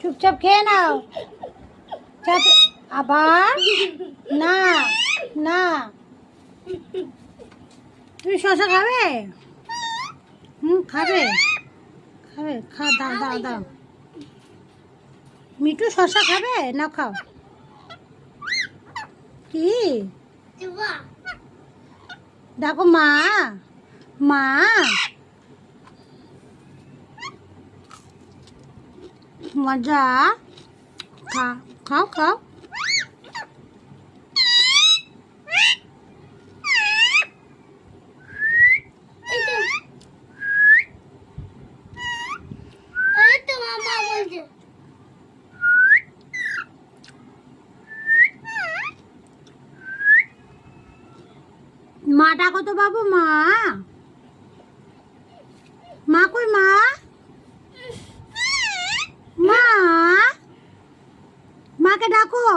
চুপচাপ খেয়ে নাও। আবার না না, তুমি শশা খাবে? খাবে খাবে, দাও দাও দাও। মিঠু শশা খাবে না? খাও। কি দেখো মা, মা মজা। খাও খাও। মা ডাকো তো বাবু, মা। মা কই মা? মা, মাকে ডাকো।